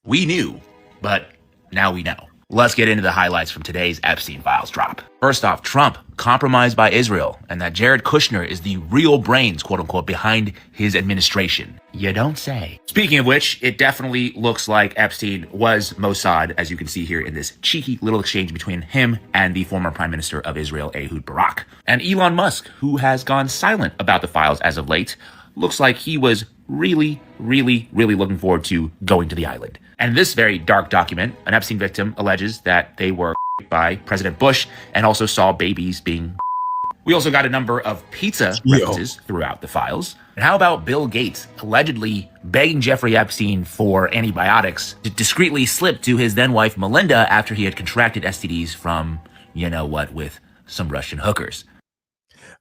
We knew, but now we know. Let's get into the highlights from today's Epstein files drop. First off, Trump compromised by Israel, and that Jared Kushner is the real brains, quote unquote, behind his administration. You don't say. Speaking of which, it definitely looks like Epstein was Mossad, as you can see here in this cheeky little exchange between him and the former Prime Minister of Israel, Ehud Barak. And Elon Musk, who has gone silent about the files as of late, looks like he was really looking forward to going to the island. And in this very dark document, an Epstein victim alleges that they were by President Bush and also saw babies being. We also got a number of pizza references throughout the files. And how about Bill Gates allegedly begging Jeffrey Epstein for antibiotics to discreetly slip to his then wife Melinda after he had contracted STDs from, you know what, with some Russian hookers.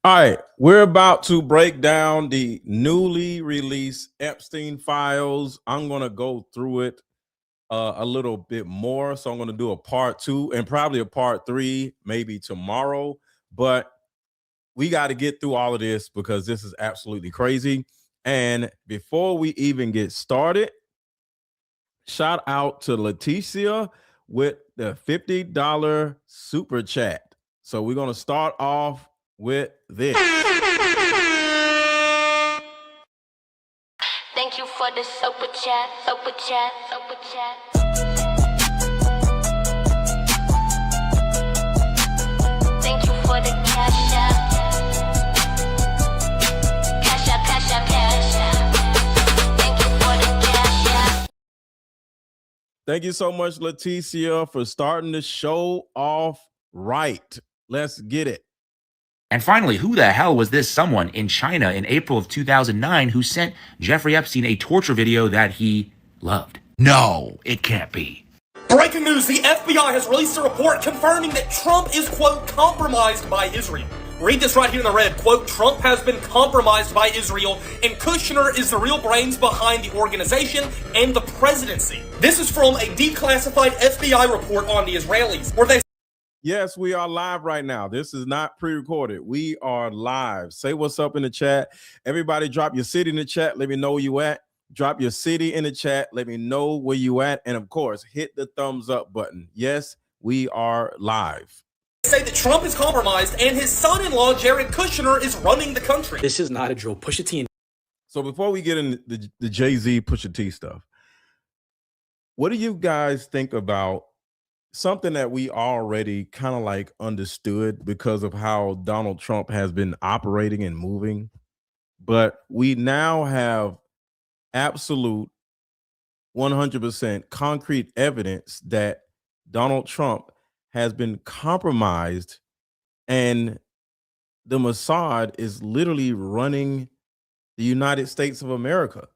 All right, we're about to break down the newly released Epstein files. I'm going to go through it a little bit more. So I'm going to do a part 2 and probably a part 3, maybe tomorrow. But we got to get through all of this because this is absolutely crazy. And before we even get started, shout out to Leticia with the $50 super chat. So we're going to start off with this. Thank you for the super chat, super chat, super chat. Thank you for the cash app. Cash app, cash app, cash app. Thank you for the cash app. Thank you so much, Leticia, for starting the show off right. Let's get it. And finally, who the hell was this someone in China in April of 2009 who sent Jeffrey Epstein a torture video that he loved? No, it can't be. Breaking news, the FBI has released a report confirming that Trump is, quote, compromised by Israel. Read this right here in the red, quote, Trump has been compromised by Israel and Kushner is the real brains behind the organization and the presidency. This is from a declassified FBI report on the Israelis, where they Yes, we are live right now. This is not pre-recorded. We are live. Say what's up in the chat. Everybody drop your city in the chat. Let me know where you at. Drop your city in the chat. Let me know where you at. And of course, hit the thumbs up button. Yes, we are live. say that Trump is compromised and his son-in-law, Jared Kushner, is running the country. This is not a drill. Pusha T. So before we get into the Jay-Z Pusha T stuff, what do you guys think about something that we already kind of like understood because of how Donald Trump has been operating and moving, but we now have absolute 100% concrete evidence that Donald Trump has been compromised and the Mossad is literally running the United States of America.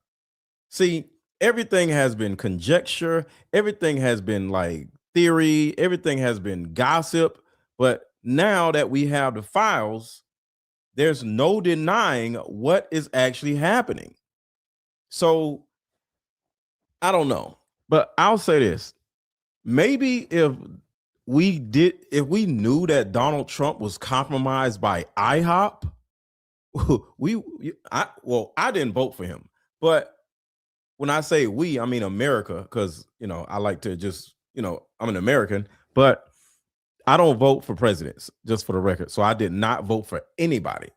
See, everything has been conjecture, everything has been like theory, everything has been gossip, but now that we have the files, there's no denying what is actually happening. So I don't know, but I'll say this. Maybe if we knew that Donald Trump was compromised by IHOP, I didn't vote for him. But when I say we, I mean America, because, you know, I like to just, you know, I'm an American, but I don't vote for presidents, just for the record. So I did not vote for anybody.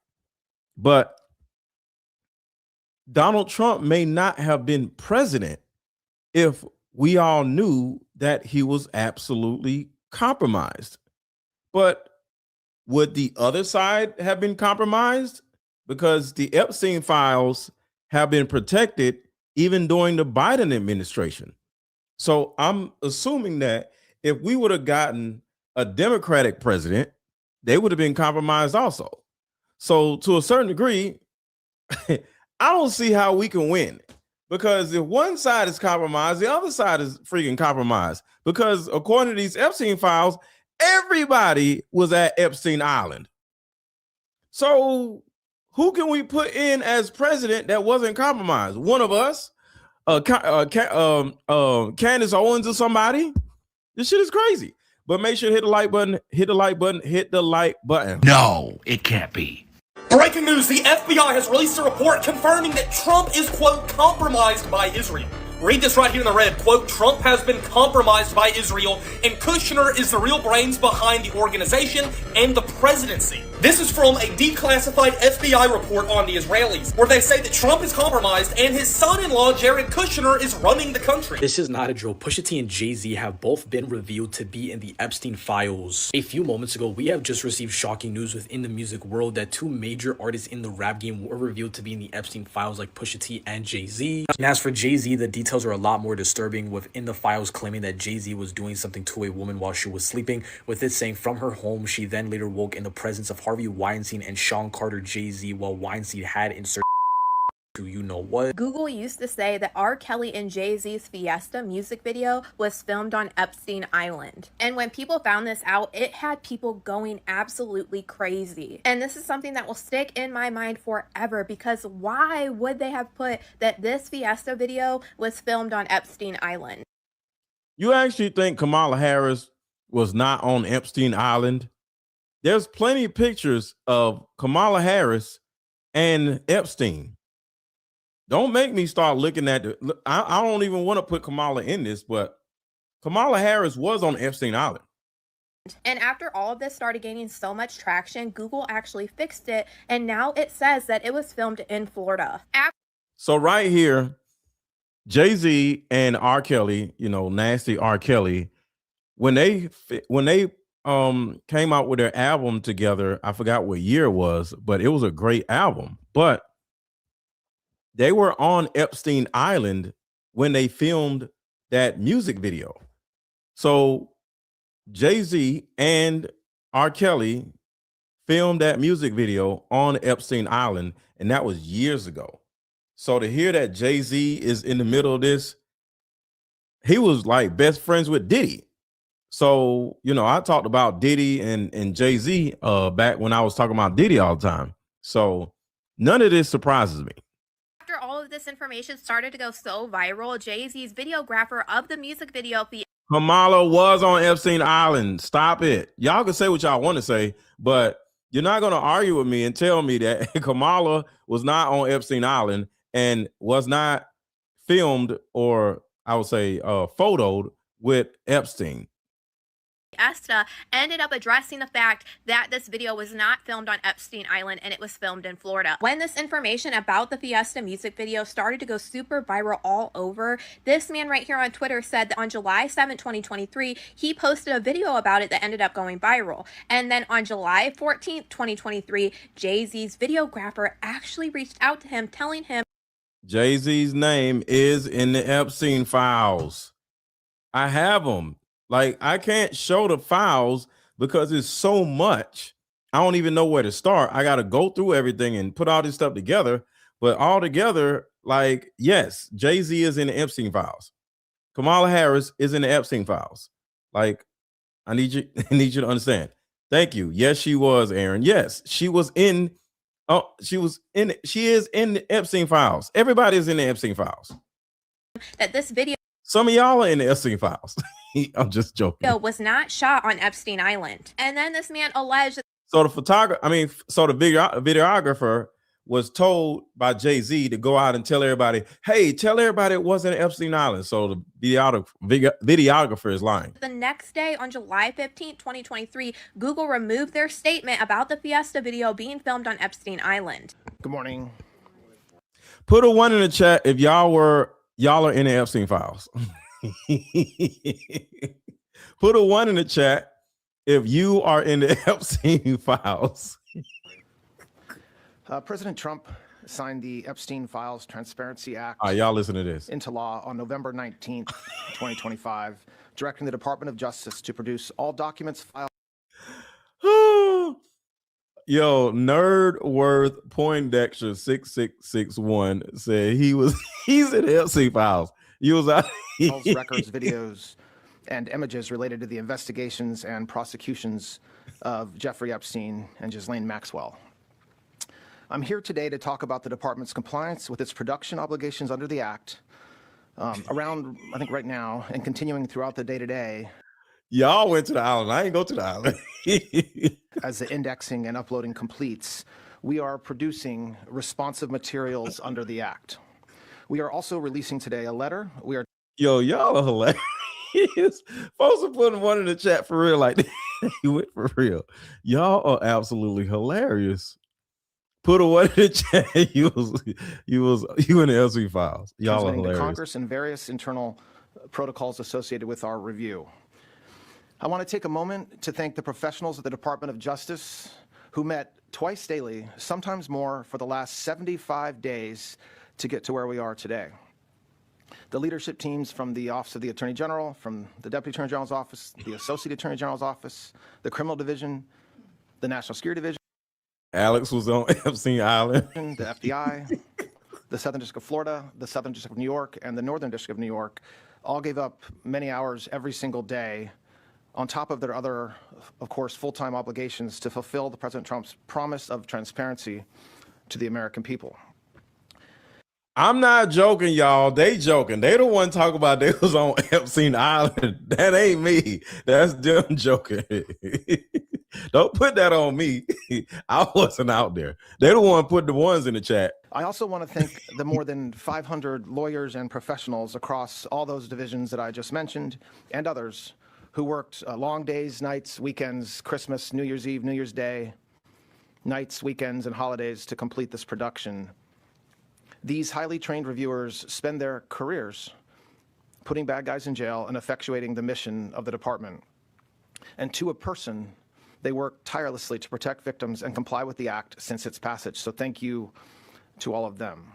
But Donald Trump may not have been president if we all knew that he was absolutely compromised. But would the other side have been compromised? Because the Epstein files have been protected even during the Biden administration. So I'm assuming that if we would have gotten a Democratic president, they would have been compromised also. So to a certain degree, I don't see how we can win. Because if one side is compromised, the other side is freaking compromised. Because according to these Epstein files, everybody was at Epstein Island. So who can we put in as president that wasn't compromised? One of us, Candace Owens or somebody? This shit is crazy. But make sure to hit the like button, hit the like button, hit the like button. No, it can't be. Breaking news, the FBI has released a report confirming that Trump is, quote, compromised by Israel. Read this right here in the red. Quote, Trump has been compromised by Israel, and Kushner is the real brains behind the organization and the presidency. This is from a declassified FBI report on the Israelis, where they say that Trump is compromised and his son-in-law, Jared Kushner, is running the country. This is not a drill. Pusha T and Jay-Z have both been revealed to be in the Epstein files. A few moments ago, we have just received shocking news within the music world that two major artists in the rap game were revealed to be in the Epstein files, like Pusha T and Jay-Z. And as for Jay-Z, the details are a lot more disturbing, within the files claiming that Jay-Z was doing something to a woman while she was sleeping, with it saying from her home she then later woke in the presence of Harvey Weinstein and Sean Carter Jay-Z, while Weinstein had inserted you know what. Google used to say that R. Kelly and Jay-Z's Fiesta music video was filmed on Epstein Island. And when people found this out, it had people going absolutely crazy. And this is something that will stick in my mind forever, because why would they have put that this Fiesta video was filmed on Epstein Island? You actually think Kamala Harris was not on Epstein Island? There's plenty of pictures of Kamala Harris and Epstein. Don't make me start looking at the. I don't even want to put Kamala in this, but Kamala Harris was on Epstein Island. And after all of this started gaining so much traction, Google actually fixed it, and now it says that it was filmed in Florida. So right here, Jay-Z and R. Kelly, you know, nasty R. Kelly, when they came out with their album together, I forgot what year it was, but it was a great album. But they were on Epstein Island when they filmed that music video. So Jay-Z and R. Kelly filmed that music video on Epstein Island, and that was years ago. So to hear that Jay-Z is in the middle of this, he was like best friends with Diddy. So, you know, I talked about Diddy and Jay-Z back when I was talking about Diddy all the time. So none of this surprises me. After all of this information started to go so viral, Jay-Z's videographer of the music video Kamala was on Epstein Island. Stop it. Y'all can say what y'all want to say, but you're not going to argue with me and tell me that Kamala was not on Epstein Island and was not filmed, or I would say photoed with Epstein. Fiesta ended up addressing the fact that this video was not filmed on Epstein Island and it was filmed in Florida. When this information about the Fiesta music video started to go super viral all over, this man right here on Twitter said that on July 7, 2023, he posted a video about it that ended up going viral. And then on July 14, 2023, Jay-Z's videographer actually reached out to him telling him Jay-Z's name is in the Epstein files. I have them. Like, I can't show the files because it's so much. I don't even know where to start. I got to go through everything and put all this stuff together. But all together, like, yes, Jay-Z is in the Epstein files. Kamala Harris is in the Epstein files. Like, I need you to understand. Thank you. Yes, she was, Aaron. Yes, she was in. Oh, she is in the Epstein files. Everybody is in the Epstein files. that this video Some of y'all are in the Epstein files. I'm just joking. was not shot on Epstein Island. And then this man alleged So the videographer was told by Jay-Z to go out and tell everybody, hey, tell everybody it wasn't Epstein Island. So the videographer is lying. the next day on July 15, 2023, Google removed their statement about the Fiesta video being filmed on Epstein Island. Good morning. Put a 1 in the chat if y'all are in the Epstein files. Put a 1 in the chat if you are in the Epstein files. President Trump signed the Epstein Files Transparency Act Y'all listen to this. into law on November 19th, 2025, directing the Department of Justice to produce all documents filed. Yo, Nerdworth Poindexter 6661 said he's in the Epstein files. He was out. Records, videos, and images related to the investigations and prosecutions of Jeffrey Epstein and Ghislaine Maxwell. I'm here today to talk about the department's compliance with its production obligations under the Act, around, I think right now, and continuing throughout the day-to-day. Y'all went to the island. I ain't go to the island. As the indexing and uploading completes, we are producing responsive materials under the Act. We are also releasing today a letter. We are Yo, y'all are hilarious. Folks are putting one in the chat for real, like you went for real. Y'all are absolutely hilarious. Put a one in the chat. You in the LC files. Y'all are transmitting to hilarious. Congress and various internal protocols associated with our review. I want to take a moment to thank the professionals at the Department of Justice who met twice daily, sometimes more, for the last 75 days to get to where we are today. The leadership teams from the Office of the Attorney General, from the Deputy Attorney General's Office, the Associate Attorney General's Office, the Criminal Division, the National Security Division, Alex was on Epstein Island. the FBI, the Southern District of Florida, the Southern District of New York, and the Northern District of New York all gave up many hours every single day on top of their other, of course, full-time obligations to fulfill the President Trump's promise of transparency to the American people. I'm not joking, y'all. They joking. They the one talk about they was on Epstein Island. That ain't me. That's them joking. Don't put that on me. I wasn't out there. They the one put the ones in the chat. I also want to thank the more than 500 lawyers and professionals across all those divisions that I just mentioned and others who worked long days, nights, weekends, Christmas, New Year's Eve, New Year's Day, nights, weekends, and holidays to complete this production. These highly trained reviewers spend their careers putting bad guys in jail and effectuating the mission of the department. And to a person, they work tirelessly to protect victims and comply with the act since its passage. So thank you to all of them.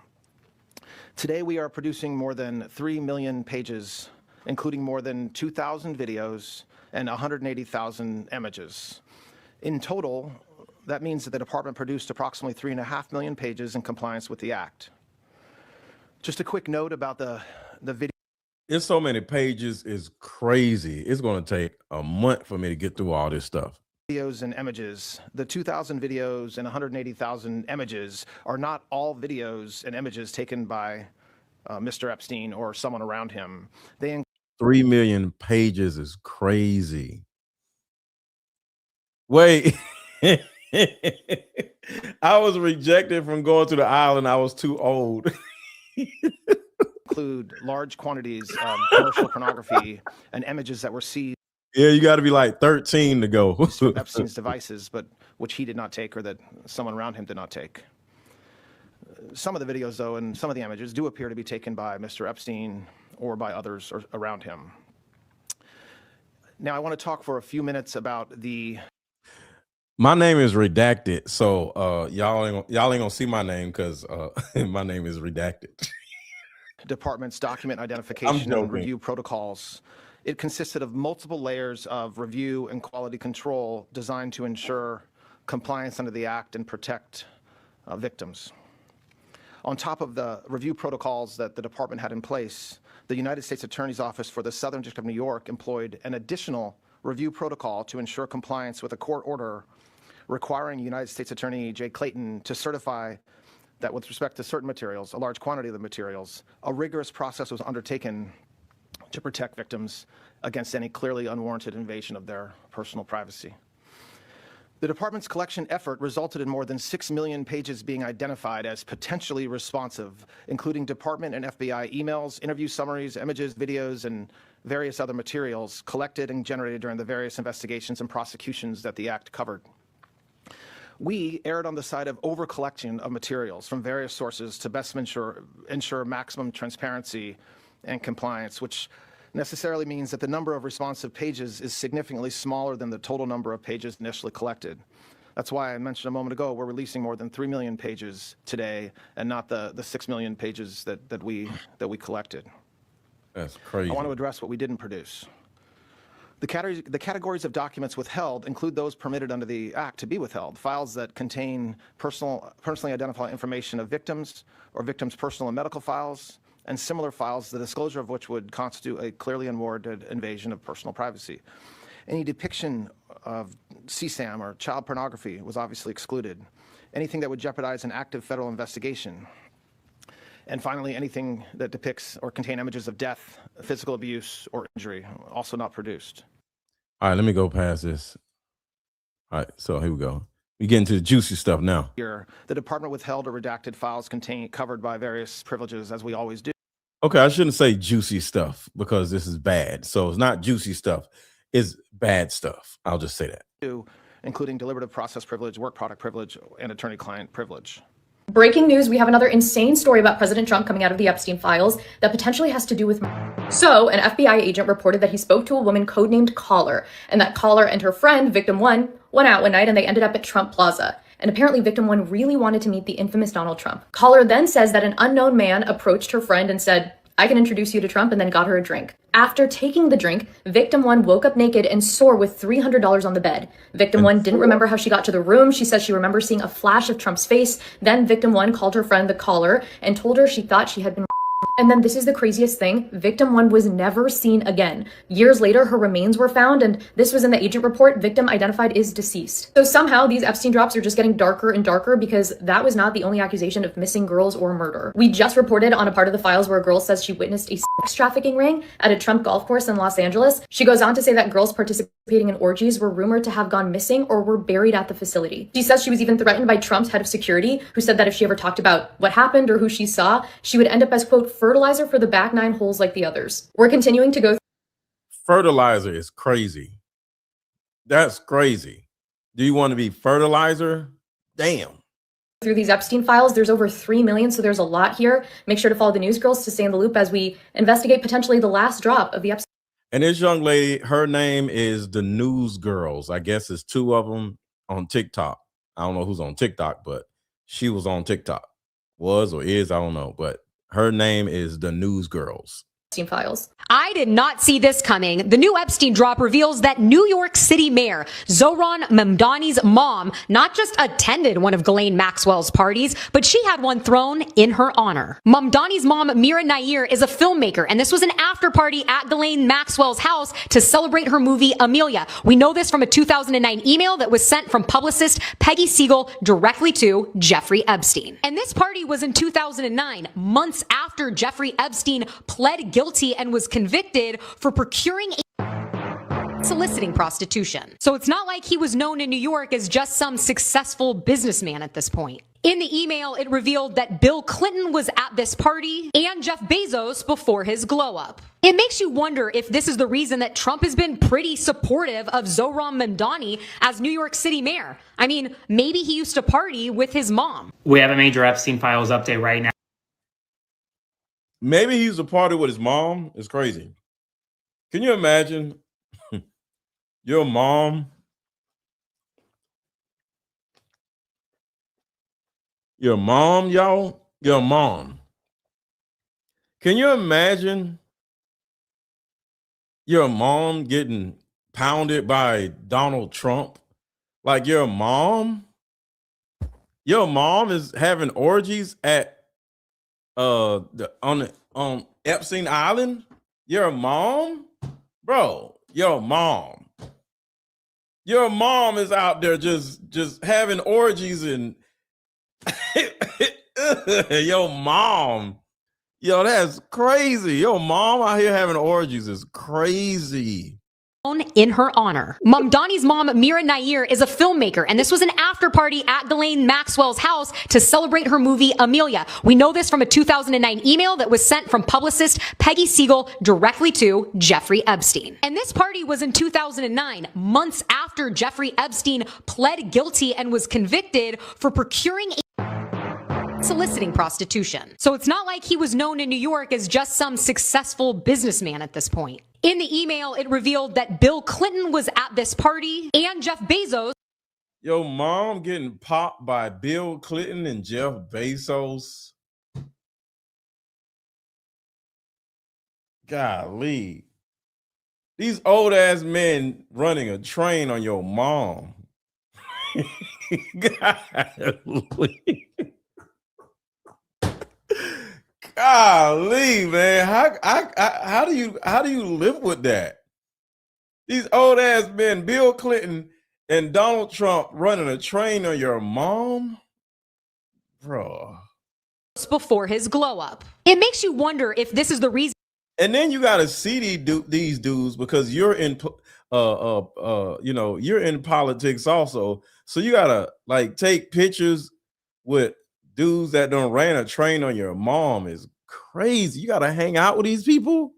Today we are producing more than 3 million pages, including more than 2,000 videos and 180,000 images. In total, that means that the department produced approximately 3.5 million pages in compliance with the act. Just a quick note about the video. It's so many pages, is crazy. It's going to take a month for me to get through all this stuff. Videos and images. The 2,000 videos and 180,000 images are not all videos and images taken by Mr. Epstein or someone around him. They 3 million pages is crazy. Wait. I was rejected from going to the island. I was too old. include large quantities of commercial pornography and images that were seized Yeah, you got to be like 13 to go. from Epstein's devices, but which he did not take or that someone around him did not take. Some of the videos, though, and some of the images do appear to be taken by Mr. Epstein or by others around him. Now, I want to talk for a few minutes about the My name is redacted, so y'all ain't gonna see my name because my name is redacted. department's document identification joking. and review protocols. It consisted of multiple layers of review and quality control designed to ensure compliance under the act and protect victims. On top of the review protocols that the department had in place, the United States Attorney's Office for the Southern District of New York employed an additional review protocol to ensure compliance with a court order requiring United States Attorney Jay Clayton to certify that with respect to certain materials, a large quantity of the materials, a rigorous process was undertaken to protect victims against any clearly unwarranted invasion of their personal privacy. The department's collection effort resulted in more than 6 million pages being identified as potentially responsive, including department and FBI emails, interview summaries, images, videos, and various other materials collected and generated during the various investigations and prosecutions that the act covered. We erred on the side of over-collection of materials from various sources to best ensure maximum transparency and compliance, which necessarily means that the number of responsive pages is significantly smaller than the total number of pages initially collected. That's why I mentioned a moment ago we're releasing more than 3 million pages today and not the 6 million pages that we collected. That's crazy. I want to address what we didn't produce. The categories of documents withheld include those permitted under the Act to be withheld, files that contain personally identifiable information of victims or victims' personal and medical files, and similar files, the disclosure of which would constitute a clearly unwarranted invasion of personal privacy. Any depiction of CSAM or child pornography was obviously excluded. Anything that would jeopardize an active federal investigation. And finally, anything that depicts or contain images of death, physical abuse, or injury, also not produced. All right, let me go past this. All right, so here we go. We get into the juicy stuff now. Here, the department withheld or redacted files covered by various privileges, as we always do. Okay, I shouldn't say juicy stuff because this is bad. So it's not juicy stuff. It's bad stuff. I'll just say that. Including deliberative process privilege, work product privilege, and attorney-client privilege. Breaking news, we have another insane story about President Trump coming out of the Epstein files that potentially has to do with... So, an FBI agent reported that he spoke to a woman codenamed Caller, and that Caller and her friend, Victim 1, went out one night and they ended up at Trump Plaza. And apparently Victim 1 really wanted to meet the infamous Donald Trump. Caller then says that an unknown man approached her friend and said, "I can introduce you to Trump," and then got her a drink. After taking the drink, Victim 1 woke up naked and sore with $300 on the bed. Victim 1 didn't remember how she got to the room. She says she remembers seeing a flash of Trump's face. Then Victim 1 called her friend the Caller and told her she thought she had been... And then this is the craziest thing. Victim 1 was never seen again. Years later, her remains were found, and this was in the agent report. Victim identified is deceased. So somehow these Epstein drops are just getting darker and darker because that was not the only accusation of missing girls or murder. We just reported on a part of the files where a girl says she witnessed a sex trafficking ring at a Trump golf course in Los Angeles. She goes on to say that girls participating in orgies were rumored to have gone missing or were buried at the facility. She says she was even threatened by Trump's head of security, who said that if she ever talked about what happened or who she saw, she would end up as, quote, fertilizer for the back 9 holes like the others. We're continuing to go. Fertilizer is crazy. That's crazy. Do you want to be fertilizer? Damn. Through these Epstein files, there's over 3 million, so there's a lot here. Make sure to follow the news girls to stay in the loop as we investigate potentially the last drop of the Epstein. And this young lady, her name is the News Girls. I guess it's 2 of them on TikTok. I don't know who's on TikTok, but she was on TikTok. Was or is, I don't know. But her name is the News Girls. Files. I did not see this coming. The new Epstein drop reveals that New York City Mayor Zohran Mamdani's mom not just attended one of Ghislaine Maxwell's parties, but she had one thrown in her honor. Mamdani's mom, Mira Nair, is a filmmaker, and this was an after party at Ghislaine Maxwell's house to celebrate her movie Amelia. We know this from a 2009 email that was sent from publicist Peggy Siegel directly to Jeffrey Epstein. And this party was in 2009, months after Jeffrey Epstein pled guilty and was convicted for procuring soliciting prostitution. So it's not like he was known in New York as just some successful businessman at this point. In the email, it revealed that Bill Clinton was at this party and Jeff Bezos before his glow up. It makes you wonder if this is the reason that Trump has been pretty supportive of Zohran Mamdani as New York City mayor. I mean, maybe he used to party with his mom. We have a major Epstein files update right now. Maybe he was a party with his mom. It's crazy. Can you imagine your mom? Your mom, y'all? Your mom. Can you imagine your mom getting pounded by Donald Trump? Like your mom is having orgies at on Epstein Island. Your mom, bro, your mom is out there just having orgies and your mom, yo, that's crazy. Your mom out here having orgies is crazy. In her honor. Mamdani's mom, Mira Nair, is a filmmaker, and this was an after party at Ghislaine Maxwell's house to celebrate her movie Amelia. We know this from a 2009 email that was sent from publicist Peggy Siegel directly to Jeffrey Epstein. And this party was in 2009, months after Jeffrey Epstein pled guilty and was convicted for procuring soliciting prostitution. So it's not like he was known in New York as just some successful businessman at this point. In the email, it revealed that Bill Clinton was at this party and Jeff Bezos. Yo, mom getting popped by Bill Clinton and Jeff Bezos. Golly. These old ass men running a train on your mom. Golly. Golly, man. How do you live with that? These old ass men, Bill Clinton and Donald Trump running a train on your mom? Bro. Before his glow up. It makes you wonder if this is the reason And then you got to see these dudes because you're in, you're in politics also. So you got to like take pictures with dudes that don't ran a train on your mom is crazy. You got to hang out with these people.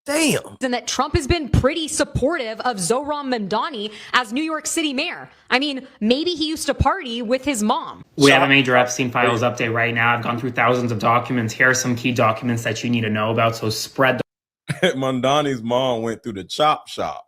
Damn. And that Trump has been pretty supportive of Zohran Mamdani as New York City mayor. I mean, maybe he used to party with his mom. We have a major Epstein files update right now. I've gone through thousands of documents. Here are some key documents that you need to know about. So spread the Mamdani's mom went through the chop shop.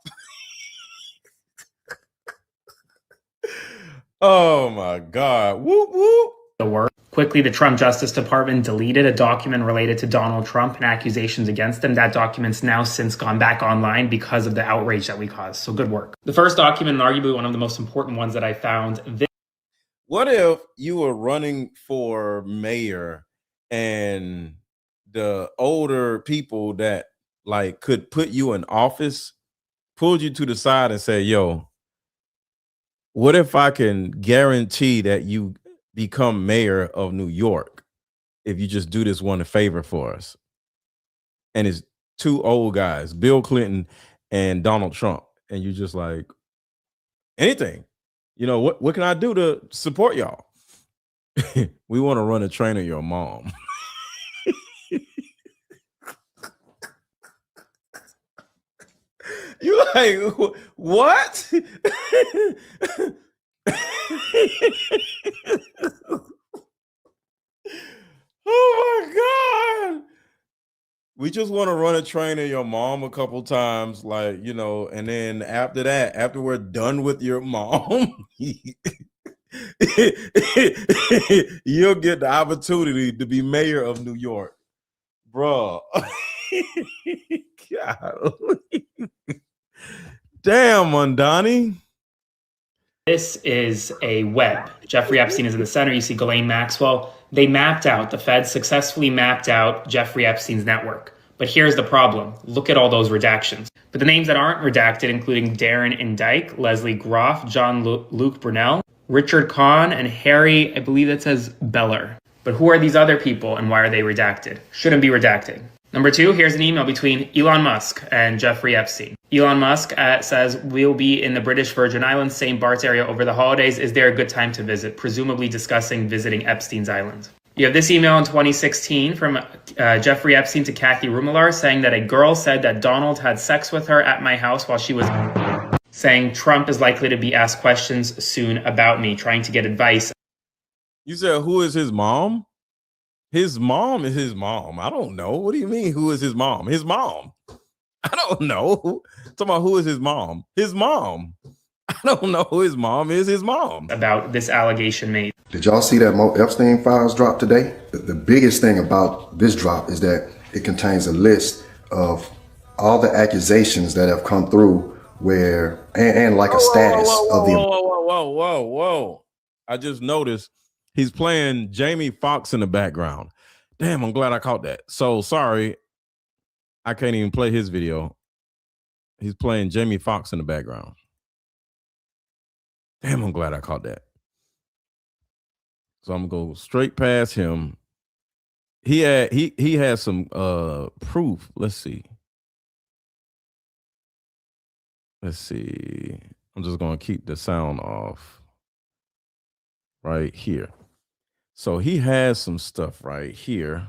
Oh my God. Whoop, whoop. the word. Quickly, the Trump Justice Department deleted a document related to Donald Trump and accusations against him. That document's now since gone back online because of the outrage that we caused. So good work. The first document, and arguably one of the most important ones that I found. What if you were running for mayor and the older people that like could put you in office pulled you to the side and say, yo, what if I can guarantee that you become mayor of New York if you just do this one favor for us? And it's two old guys, Bill Clinton and Donald Trump. And you just like, anything, you know, what can I do to support y'all? We want to run a train on your mom. You like, what? Oh my God. We just want to run a train on your mom a couple times, like, you know, and then after that, after we're done with your mom, you'll get the opportunity to be mayor of New York. Bro. Golly. Damn, Mamdani. This is a web. Jeffrey Epstein is in the center. You see Ghislaine Maxwell. They mapped out, the Fed successfully mapped out Jeffrey Epstein's network. But here's the problem. Look at all those redactions. But the names that aren't redacted, including Darren Indike, Leslie Groff, Luke Brunel, Richard Kahn, and Harry, I believe that says Beller. But who are these other people and why are they redacted? Shouldn't be redacted. Number two, here's an email between Elon Musk and Jeffrey Epstein. Elon Musk says, we'll be in the British Virgin Islands, St. Bart's area over the holidays. Is there a good time to visit? Presumably discussing visiting Epstein's island. You have this email in 2016 from Jeffrey Epstein to Kathy Rumelar saying that a girl said that Donald had sex with her at my house while she was saying Trump is likely to be asked questions soon about me, trying to get advice. You said, who is his mom? His mom is his mom. I don't know. What do you mean, who is his mom? His mom. I don't know. Talking about who is his mom? His mom. I don't know who his mom is. His mom. About this allegation made. Did y'all see that Epstein files drop today? The biggest thing about this drop is that it contains a list of all the accusations that have come through where, and like a status of the... Whoa. I just noticed he's playing Jamie Foxx in the background. Damn, I'm glad I caught that. So sorry, I can't even play his video. He's playing Jamie Foxx in the background. Damn, I'm glad I caught that. So I'm gonna go straight past him. He has some proof. Let's see. I'm just gonna keep the sound off right here. So he has some stuff right here.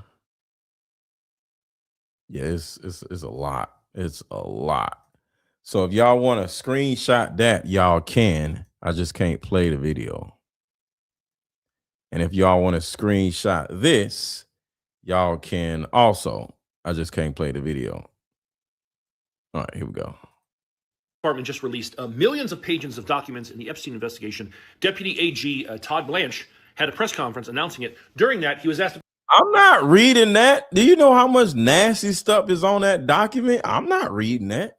Yeah, it's a lot. It's a lot. So if y'all want to screenshot that, y'all can. I just can't play the video. And if y'all want to screenshot this, y'all can also. I just can't play the video. All right, here we go. Department just released millions of pages of documents in the Epstein investigation. Deputy AG Todd Blanche had a press conference announcing it. During that, he was asked... I'm not reading that. Do you know how much nasty stuff is on that document? I'm not reading that.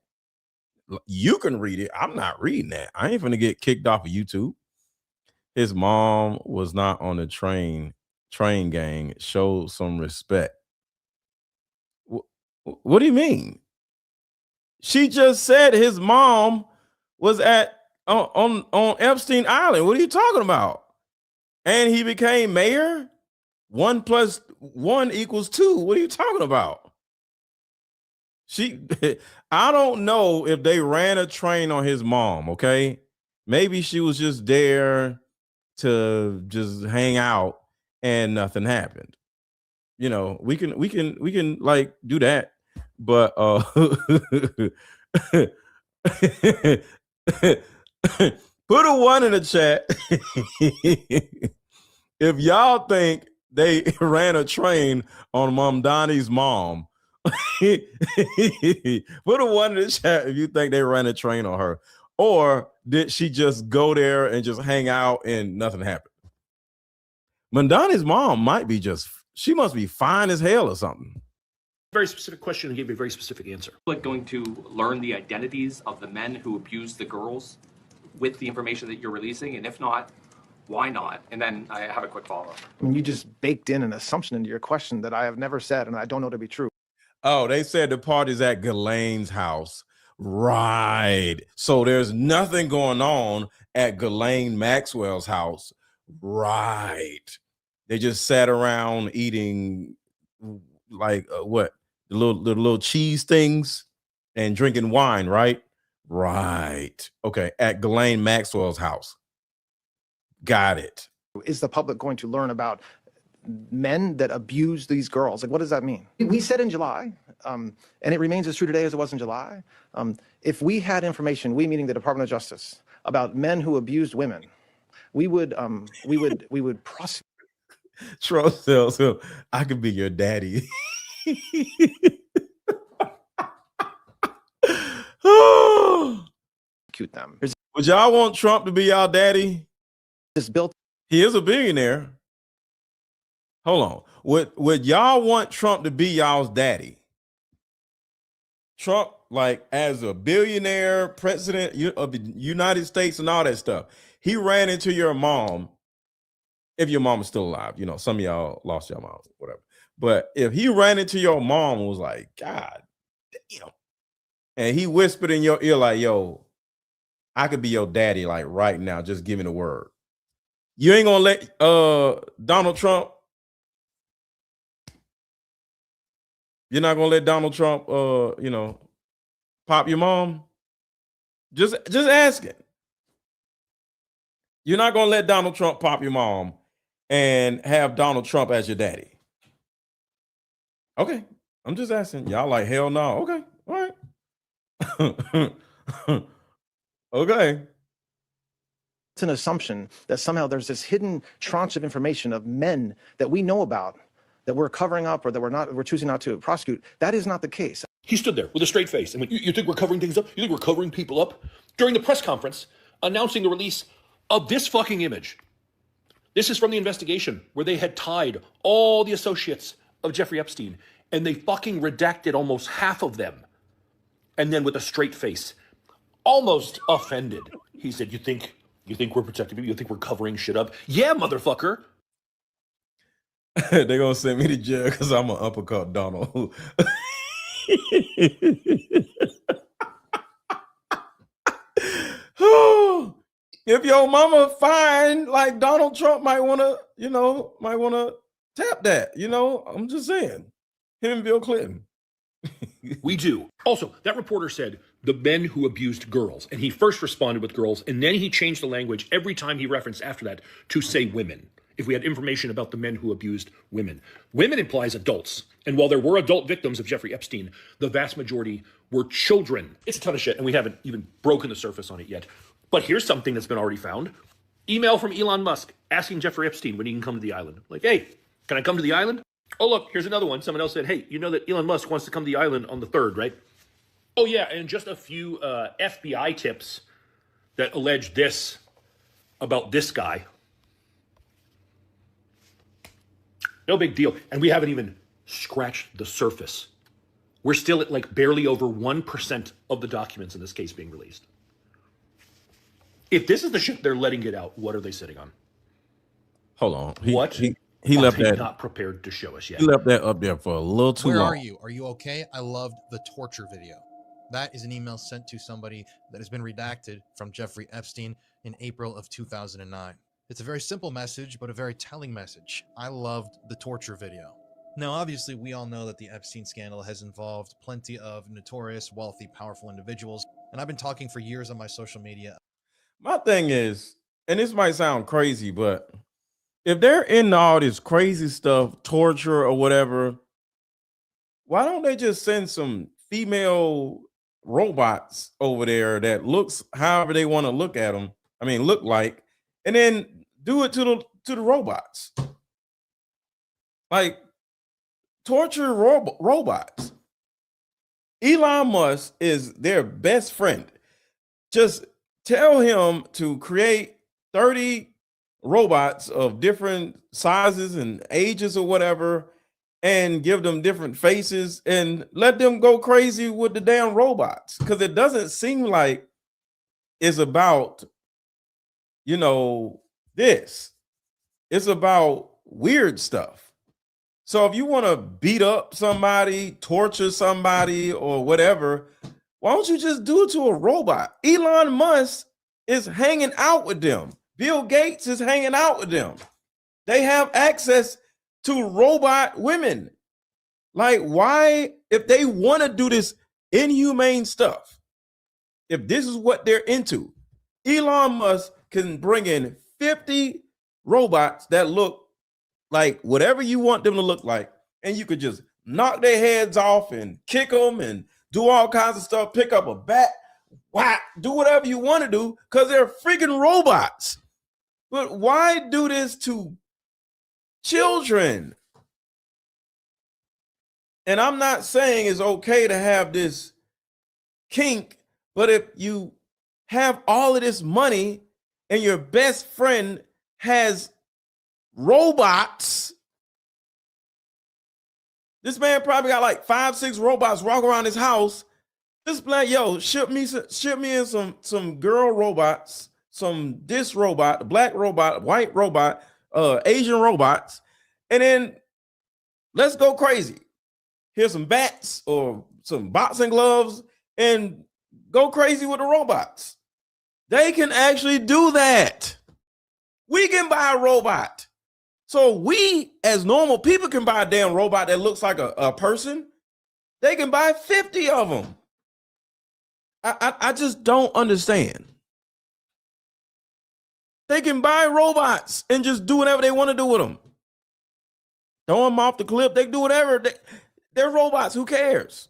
You can read it. I'm not reading that. I ain't gonna get kicked off of YouTube. His mom was not on the train gang. Showed some respect. What do you mean? She just said his mom was on Epstein Island. What are you talking about? And he became mayor? 1 + 1 = 2. What are you talking about? I don't know if they ran a train on his mom, okay? Maybe she was just there to just hang out and nothing happened. You know, we can like do that. But put a 1 in the chat if y'all think they ran a train on Mom Donnie's mom. Put a 1 in the chat if you think they ran a train on her, or did she just go there and just hang out and nothing happened? Mondani's mom might be she must be fine as hell or something. Very specific question and gave me a very specific answer. Like going to learn the identities of the men who abused the girls with the information that you're releasing, and if not, why not? And then I have a quick follow-up. I mean, you just baked in an assumption into your question that I have never said and I don't know to be true. Oh, they said the party's at Ghislaine's house. Right. So there's nothing going on at Ghislaine Maxwell's house. Right. They just sat around eating like what? The little cheese things and drinking wine, right? Right. Okay. At Ghislaine Maxwell's house. Got it. Is the public going to learn about men that abuse these girls? Like, what does that mean? We said in July, and it remains as true today as it was in July. If we had information, we meaning the Department of Justice, about men who abused women, we would prosecute. Trump tells him, "I could be your daddy." Them. Would y'all want Trump to be y'all daddy? Built. He is a billionaire. Hold on. Would y'all want Trump to be y'all's daddy? Trump, like as a billionaire, president of the United States and all that stuff, he ran into your mom. If your mom is still alive, you know, some of y'all lost your mom, whatever. But if he ran into your mom and was like, God damn, and he whispered in your ear like, yo, I could be your daddy like right now, just give me the word. You ain't gonna let Donald Trump, you're not gonna let Donald Trump you know, pop your mom? Just ask it. You're not gonna let Donald Trump pop your mom and have Donald Trump as your daddy. Okay. I'm just asking. Y'all like, hell no. Okay. All right. Okay. It's an assumption that somehow there's this hidden tranche of information of men that we know about that we're covering up or that we're choosing not to prosecute. That is not the case. He stood there with a straight face and went, you think we're covering things up? You think we're covering people up? During the press conference announcing the release of this fucking image. This is from the investigation where they had tied all the associates of Jeffrey Epstein and they fucking redacted almost half of them. And then with a straight face, almost offended, he said, you think we're protecting people? You think we're covering shit up? Yeah, motherfucker. They're going to send me to jail because I'm an uppercut Donald. If your mama fine, like Donald Trump might want to, tap that, I'm just saying. Him and Bill Clinton. We do. Also, that reporter said the men who abused girls, and he first responded with girls, and then he changed the language every time he referenced after that to say women. If we had information about the men who abused women. Women implies adults. And while there were adult victims of Jeffrey Epstein, the vast majority were children. It's a ton of shit, and we haven't even broken the surface on it yet. But here's something that's been already found. Email from Elon Musk asking Jeffrey Epstein when he can come to the island. Like, hey, can I come to the island? Oh, look, here's another one. Someone else said, hey, you know that Elon Musk wants to come to the island on the 3rd, right? Oh, yeah, and just a few FBI tips that allege this about this guy. No big deal. And we haven't even scratched the surface. We're still at like barely over 1% of the documents in this case being released. If this is the shit they're letting get out, what are they sitting on? Hold on. He left that not prepared to show us yet. He left that up there for a little too long. Where are you? Are you okay? I loved the torture video. That is an email sent to somebody that has been redacted from Jeffrey Epstein in April of 2009. It's a very simple message, but a very telling message. I loved the torture video. Now, obviously, we all know that the Epstein scandal has involved plenty of notorious, wealthy, powerful individuals, and I've been talking for years on my social media. My thing is, and this might sound crazy, but if they're into all this crazy stuff, torture or whatever, why don't they just send some female robots over there that looks however they want to look at them? I mean, look like, and then do it to the robots. Like torture robots. Elon Musk is their best friend. Just tell him to create 30 robots of different sizes and ages or whatever, and give them different faces and let them go crazy with the damn robots. Because it doesn't seem like it's about, this. It's about weird stuff. So if you want to beat up somebody, torture somebody, or whatever, why don't you just do it to a robot? Elon Musk is hanging out with them. Bill Gates is hanging out with them. They have access to robot women. Like, why, if they want to do this inhumane stuff, if this is what they're into, Elon Musk can bring in 50 robots that look like whatever you want them to look like, and you could just knock their heads off and kick them and do all kinds of stuff, pick up a bat, whack, do whatever you want to do, because they're freaking robots. But why do this to children? And I'm not saying it's okay to have this kink, but if you have all of this money and your best friend has robots, this man probably got like 5-6 robots walking around his house. Just like, yo, ship me in some girl robots, some this robot, black robot, white robot, Asian robots, and then let's go crazy. Here's some bats or some boxing gloves and go crazy with the robots. They can actually do that. We can buy a robot. So we, as normal people, can buy a damn robot that looks like a person. They can buy 50 of them. I just don't understand. They can buy robots and just do whatever they want to do with them. Throw them off the cliff. They can do whatever. They're robots. Who cares?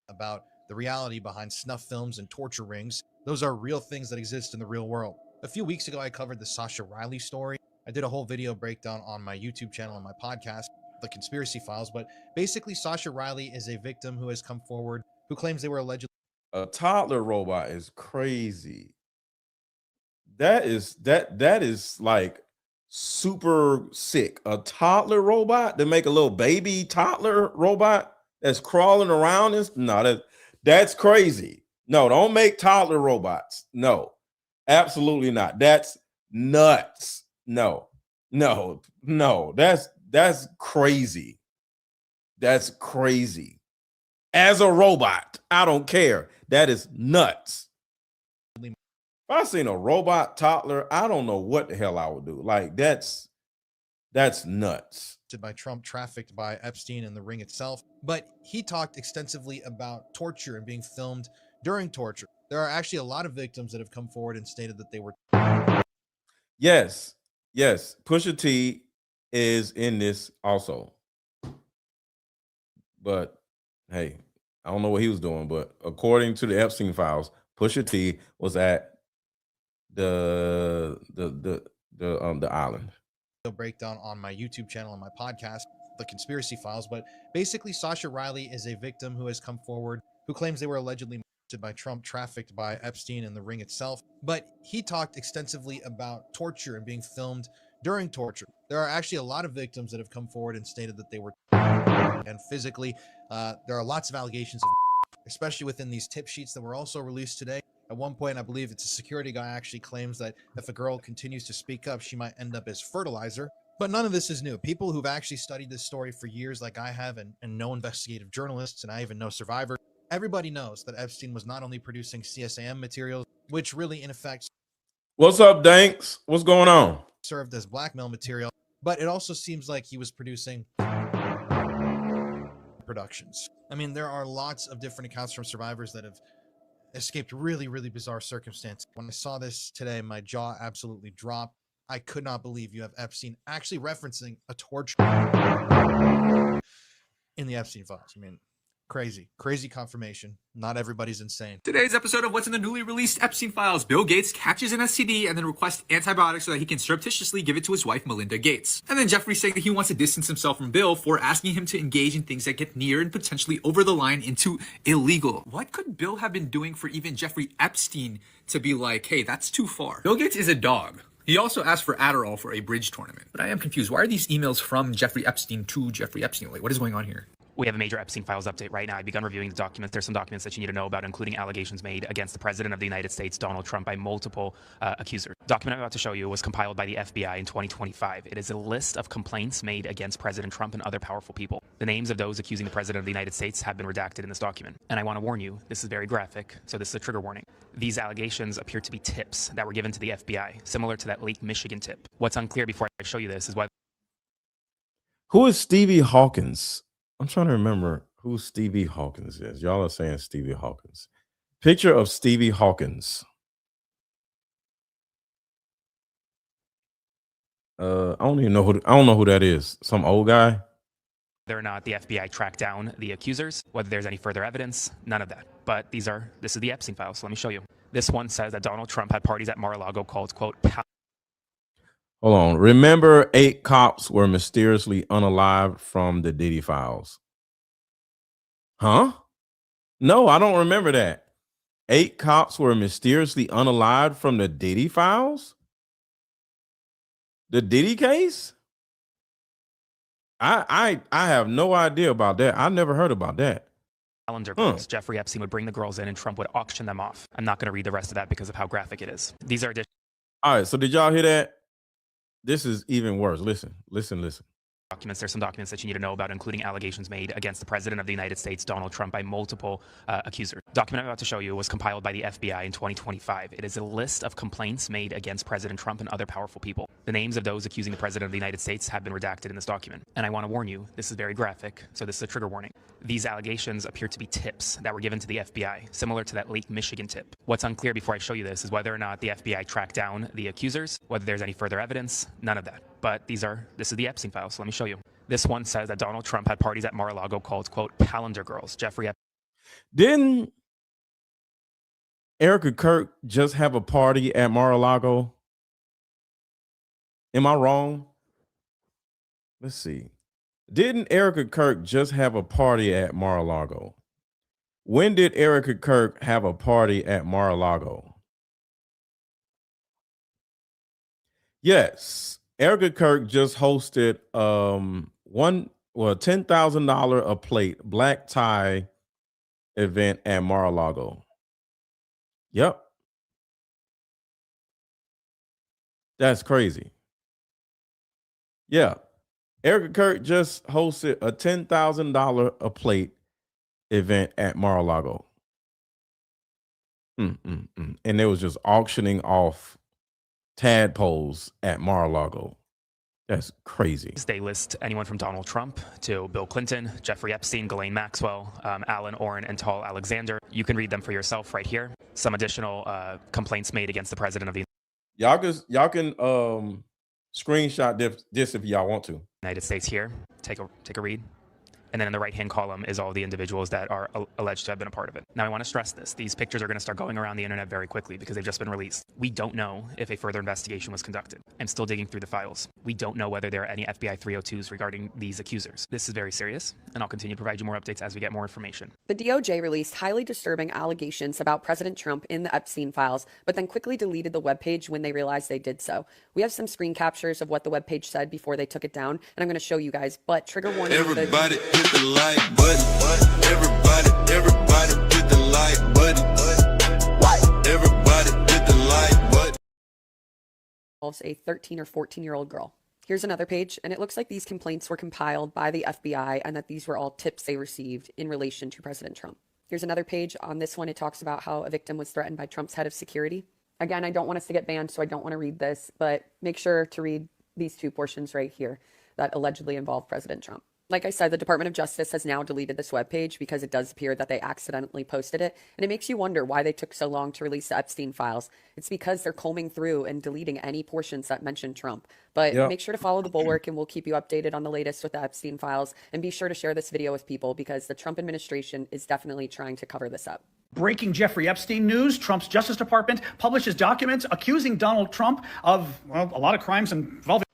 About the reality behind snuff films and torture rings. Those are real things that exist in the real world. A few weeks ago, I covered the Sasha Riley story. I did a whole video breakdown on my YouTube channel and my podcast, The Conspiracy Files. But basically, Sasha Riley is a victim who has come forward who claims they were allegedly. A toddler robot is crazy. That is like super sick. A toddler robot to make a little baby toddler robot that's crawling around that's crazy. No, don't make toddler robots. No, absolutely not. That's nuts. No, that's crazy. That's crazy. As a robot, I don't care. That is nuts. If I seen a robot toddler, I don't know what the hell I would do. Like, that's nuts. By Trump, trafficked by Epstein and the ring itself. But he talked extensively about torture and being filmed during torture. There are actually a lot of victims that have come forward and stated that they were. Yes. Pusha T is in this also. But hey, I don't know what he was doing, but according to the Epstein files, Pusha T was at the island. Breakdown on my YouTube channel and my podcast, The Conspiracy Files. But basically, Sasha Riley is a victim who has come forward who claims they were allegedly by Trump, trafficked by Epstein and the ring itself. But he talked extensively about torture and being filmed during torture. There are actually a lot of victims that have come forward and stated that they were and physically. There are lots of allegations of, especially within these tip sheets that were also released today. At one point, I believe it's a security guy actually claims that if a girl continues to speak up, she might end up as fertilizer. But none of this is new. People who've actually studied this story for years, like I have, and know investigative journalists, and I even know survivors, everybody knows that Epstein was not only producing CSAM materials, which really, in effect, what's up, Danks? What's going on? Served as blackmail material, but it also seems like he was producing productions. I mean, there are lots of different accounts from survivors that have escaped really, really bizarre circumstances. When I saw this today, my jaw absolutely dropped. I could not believe you have Epstein actually referencing a torture in the Epstein files. I mean, crazy confirmation. Not everybody's insane. Today's episode of What's in the Newly Released Epstein Files, Bill Gates catches an STD and then requests antibiotics so that he can surreptitiously give it to his wife, Melinda Gates. And then Jeffrey saying that he wants to distance himself from Bill for asking him to engage in things that get near and potentially over the line into illegal. What could Bill have been doing for even Jeffrey Epstein to be like, hey, that's too far? Bill Gates is a dog. He also asked for Adderall for a bridge tournament. But I am confused. Why are these emails from Jeffrey Epstein to Jeffrey Epstein? Like, what is going on here? We have a major Epstein Files update right now. I've begun reviewing the documents. There's some documents that you need to know about, including allegations made against the President of the United States, Donald Trump, by multiple accusers. The document I'm about to show you was compiled by the FBI in 2025. It is a list of complaints made against President Trump and other powerful people. The names of those accusing the President of the United States have been redacted in this document. And I want to warn you, this is very graphic, so this is a trigger warning. These allegations appear to be tips that were given to the FBI, similar to that Lake Michigan tip. What's unclear before I show you this is whether... Who is Stevie Hawkins? I'm trying to remember who Stevie Hawkins is. Y'all are saying Stevie Hawkins. Picture of Stevie Hawkins. I don't know who that is. Some old guy. Whether or not the FBI tracked down the accusers, whether there's any further evidence, none of that. But this is the Epstein files. So let me show you. This one says that Donald Trump had parties at Mar-a-Lago called, quote, hold on. Remember 8 cops were mysteriously unalived from the Diddy files. Huh? No, I don't remember that. 8 cops were mysteriously unalived from the Diddy files? The Diddy case? I have no idea about that. I never heard about that. Calendar girls. Jeffrey Epstein would bring the girls in and Trump would auction them off. I'm not going to read the rest of that because of how graphic it is. These are all right, so did y'all hear that? This is even worse. Listen. Documents. There's some documents that you need to know about, including allegations made against the President of the United States, Donald Trump, by multiple accusers. The document I'm about to show you was compiled by the FBI in 2025. It is a list of complaints made against President Trump and other powerful people. The names of those accusing the President of the United States have been redacted in this document. And I want to warn you, this is very graphic, so this is a trigger warning. These allegations appear to be tips that were given to the FBI, similar to that Lake Michigan tip. What's unclear before I show you this is whether or not the FBI tracked down the accusers, whether there's any further evidence, none of that. But this is the Epstein files, so let me show you. This one says that Donald Trump had parties at Mar-a-Lago called, quote, calendar girls. Jeffrey Epstein. Didn't Erica Kirk just have a party at Mar-a-Lago? Am I wrong? Let's see. Didn't Erica Kirk just have a party at Mar-a-Lago? When did Erica Kirk have a party at Mar-a-Lago? Yes. Erica Kirk just hosted $10,000 a plate black tie event at Mar-a-Lago. Yep. That's crazy. Yeah. Erica Kirk just hosted a $10,000 a plate event at Mar-a-Lago. And they was just auctioning off tadpoles at Mar-a-Lago. That's crazy. They list anyone from Donald Trump to Bill Clinton, Jeffrey Epstein, Ghislaine Maxwell, Alan Oren, and Tal Alexander. You can read them for yourself right here. Some additional complaints made against the President of the Y'all can screenshot this if y'all want to. United States here. Take a read. And then in the right-hand column is all the individuals that are alleged to have been a part of it. Now, I want to stress this. These pictures are going to start going around the internet very quickly because they've just been released. We don't know if a further investigation was conducted. I'm still digging through the files. We don't know whether there are any FBI 302s regarding these accusers. This is very serious, and I'll continue to provide you more updates as we get more information. The DOJ released highly disturbing allegations about President Trump in the Epstein files, but then quickly deleted the webpage when they realized they did so. We have some screen captures of what the webpage said before they took it down, and I'm going to show you guys, but trigger warning. Everybody hit the like button. Everybody hit the like button. What? Everybody hit the like button. Involves a 13 or 14-year-old girl. Here's another page, and it looks like these complaints were compiled by the FBI and that these were all tips they received in relation to President Trump. Here's another page. On this one, it talks about how a victim was threatened by Trump's head of security. Again, I don't want us to get banned, so I don't want to read this, but make sure to read these two portions right here that allegedly involve President Trump. Like I said, the Department of Justice has now deleted this webpage because it does appear that they accidentally posted it. And it makes you wonder why they took so long to release the Epstein files. It's because they're combing through and deleting any portions that mention Trump. But Yep. make sure to follow the Bulwark and we'll keep you updated on the latest with the Epstein files. And be sure to share this video with people because the Trump administration is definitely trying to cover this up. Breaking Jeffrey Epstein news. Trump's Justice Department publishes documents accusing Donald Trump of, well, a lot of crimes involving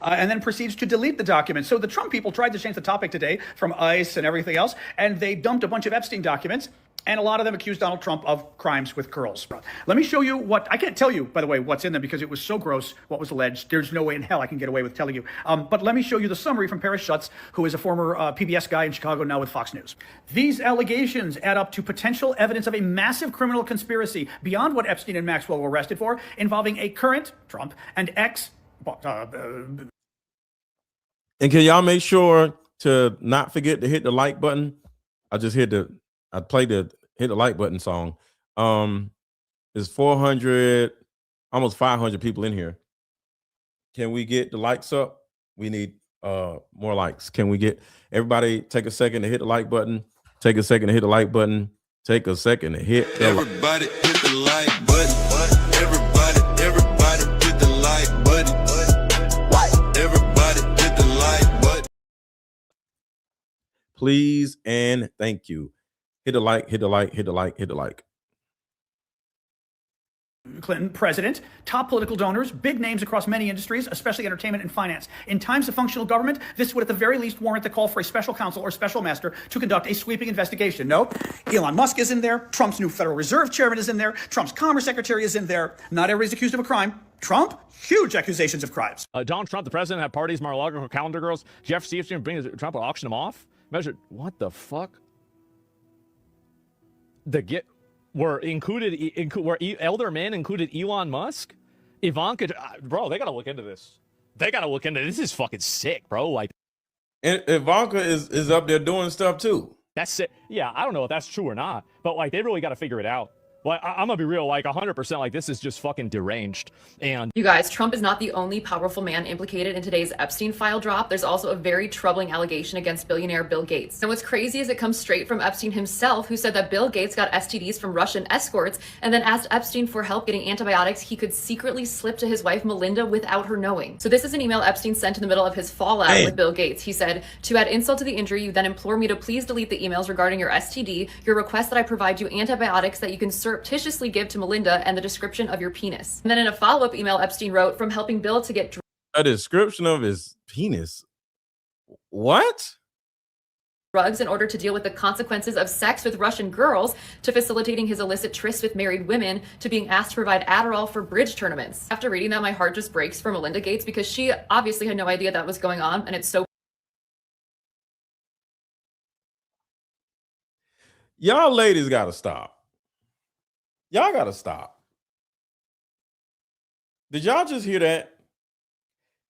and then proceeds to delete the documents. So the Trump people tried to change the topic today from ICE and everything else, and they dumped a bunch of Epstein documents, and a lot of them accused Donald Trump of crimes with girls. Let me show you what, I can't tell you, by the way, what's in them because it was so gross what was alleged. There's no way in hell I can get away with telling you. But let me show you the summary from Paris Schutz, who is a former PBS guy in Chicago, now with Fox News. These allegations add up to potential evidence of a massive criminal conspiracy beyond what Epstein and Maxwell were arrested for, involving a current Trump and ex And can y'all make sure to not forget to hit the like button? I played the hit the like button song. There's 400, almost 500 people in here. Can we get the likes up? We need more likes. Can we get everybody take a second to hit the like button? Take a second to hit the like button. Take a second to hit the Everybody hit the like button. Everybody hit the like button. Everybody hit the like button. Please and thank you. Hit the like, hit the like, hit the like, hit the like. Clinton president, top political donors, big names across many industries, especially entertainment and finance. In times of functional government, this would at the very least warrant the call for a special counsel or special master to conduct a sweeping investigation. No, Elon Musk is in there. Trump's new Federal Reserve chairman is in there. Trump's commerce secretary is in there. Not everybody's accused of a crime. Trump, huge accusations of crimes. Donald Trump, the president, had parties, Mar-a-Lago, calendar girls. Jeff Epstein bring Trump and auction him off. Measure what the fuck? Were elder men included Elon Musk, Ivanka, bro. They gotta look into this. This is fucking sick, bro. Like, and Ivanka is up there doing stuff too. That's it. Yeah, I don't know if that's true or not, but like they really got to figure it out. Like, I'm gonna be real, like 100%, like this is just fucking deranged. And you guys, Trump is not the only powerful man implicated in today's Epstein file drop. There's also a very troubling allegation against billionaire Bill Gates. And what's crazy is it comes straight from Epstein himself, who said that Bill Gates got STDs from Russian escorts and then asked Epstein for help getting antibiotics he could secretly slip to his wife Melinda without her knowing. So this is an email Epstein sent in the middle of his fallout with Bill Gates. He said, "To add insult to the injury, you then implore me to please delete the emails regarding your STD, your request that I provide you antibiotics that you can surreptitiously give to Melinda, and the description of your penis." And then in a follow-up email, Epstein wrote, "From helping Bill to get a description of his penis. What? Drugs in order to deal with the consequences of sex with Russian girls, to facilitating his illicit trysts with married women, to being asked to provide Adderall for bridge tournaments." After reading that, my heart just breaks for Melinda Gates because she obviously had no idea that was going on, and it's so. Y'all ladies gotta stop. Y'all gotta stop. Did y'all just hear that?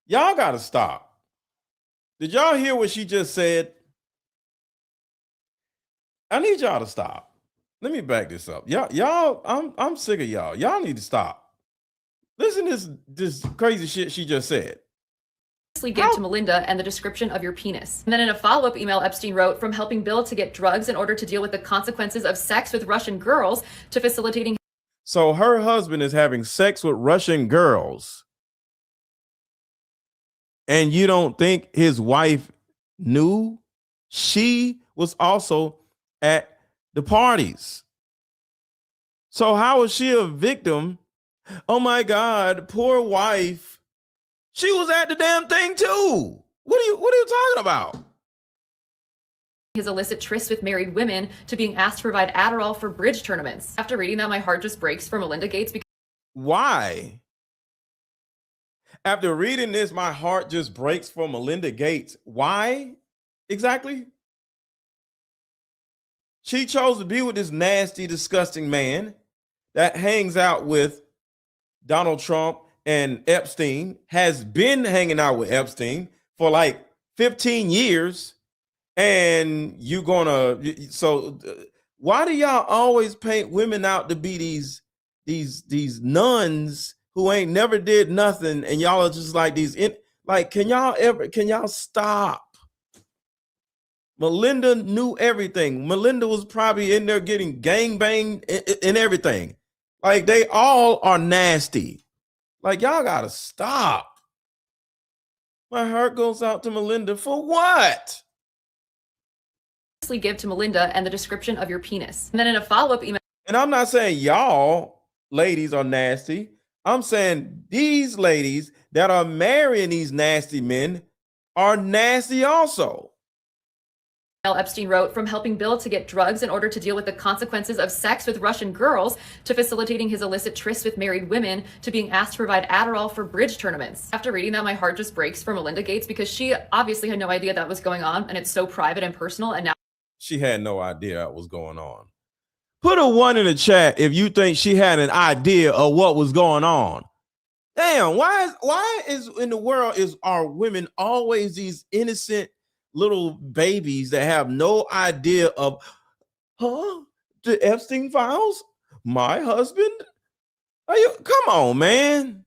Y'all gotta stop. Did y'all hear what she just said? I need y'all to stop. Let me back this up. Y'all, I'm sick of y'all. Y'all need to stop. Listen to this crazy shit she just said. Give to Melinda and the description of your penis. And then in a follow-up email, Epstein wrote, "From helping Bill to get drugs in order to deal with the consequences of sex with Russian girls, to facilitating." So her husband is having sex with Russian girls. And you don't think his wife knew? She was also at the parties. So how is she a victim? Oh my God, poor wife. She was at the damn thing too. What are you talking about? His illicit trysts with married women, to being asked to provide Adderall for bridge tournaments. After reading that, my heart just breaks for Melinda Gates. Why? After reading this, my heart just breaks for Melinda Gates. Why exactly? She chose to be with this nasty, disgusting man that hangs out with Donald Trump and Epstein, has been hanging out with Epstein for like 15 years. And you gonna, so why do y'all always paint women out to be these nuns who ain't never did nothing, and y'all are just like these, like, can y'all stop? Melinda knew everything. Melinda was probably in there getting gangbanged and everything. Like, they all are nasty. Like, y'all gotta stop. My heart goes out to Melinda for what? Give to Melinda and the description of your penis. And then in a follow-up email. And I'm not saying y'all ladies are nasty. I'm saying these ladies that are marrying these nasty men are nasty also. Epstein wrote, from helping Bill to get drugs in order to deal with the consequences of sex with Russian girls, to facilitating his illicit trysts with married women, to being asked to provide Adderall for bridge tournaments. After reading that, my heart just breaks for Melinda Gates, because she obviously had no idea that was going on, and it's so private and personal, and now She had no idea what was going on. Put a 1 in the chat if you think she had an idea of what was going on. Damn, why is in the world are women always these innocent little babies that have no idea of, the Epstein files? My husband? Come on, man.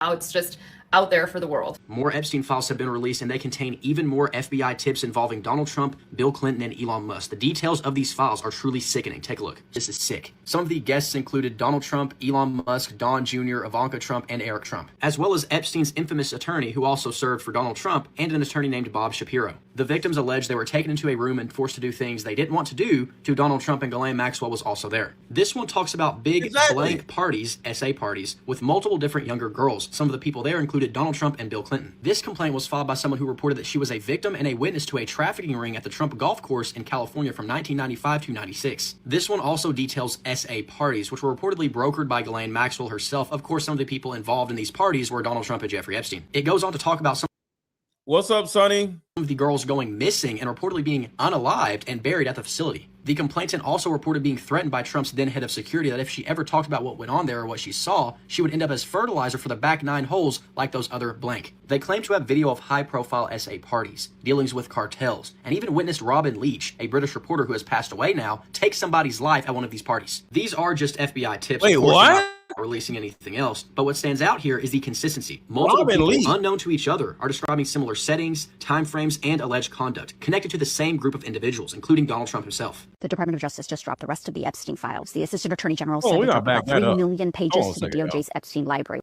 now it's just out there for the world. More Epstein files have been released, and they contain even more FBI tips involving Donald Trump, Bill Clinton, and Elon Musk. The details of these files are truly sickening. Take a look. This is sick. Some of the guests included Donald Trump, Elon Musk, Don Jr., Ivanka Trump, and Eric Trump, as well as Epstein's infamous attorney who also served for Donald Trump, and an attorney named Bob Shapiro. The victims alleged they were taken into a room and forced to do things they didn't want to do to Donald Trump, and Ghislaine Maxwell was also there. This one talks about big blank parties, SA parties, with multiple different younger girls. Some of the people there included Donald Trump and Bill Clinton. This complaint was filed by someone who reported that she was a victim and a witness to a trafficking ring at the Trump golf course in California from 1995 to 96. This one also details SA parties, which were reportedly brokered by Ghislaine Maxwell herself. Of course, some of the people involved in these parties were Donald Trump and Jeffrey Epstein. It goes on to talk about some What's up, Sonny? of the girls going missing and reportedly being unalived and buried at the facility. The complainant also reported being threatened by Trump's then head of security that if she ever talked about what went on there or what she saw, she would end up as fertilizer for the back 9 holes like those other blank. They claim to have video of high-profile SA parties, dealings with cartels, and even witnessed Robin Leach, a British reporter who has passed away now, take somebody's life at one of these parties. These are just FBI tips. Wait, Of course, what? they're not releasing anything else, but what stands out here is the consistency. Multiple Robin people Leach. unknown to each other are describing similar settings, timeframes, and alleged conduct connected to the same group of individuals, including Donald Trump himself. The Department of Justice just dropped the rest of the Epstein files. The Assistant Attorney General Oh, said we they gotta took back about that 3 up. million pages Hold on a to the second, DOJ's Epstein library.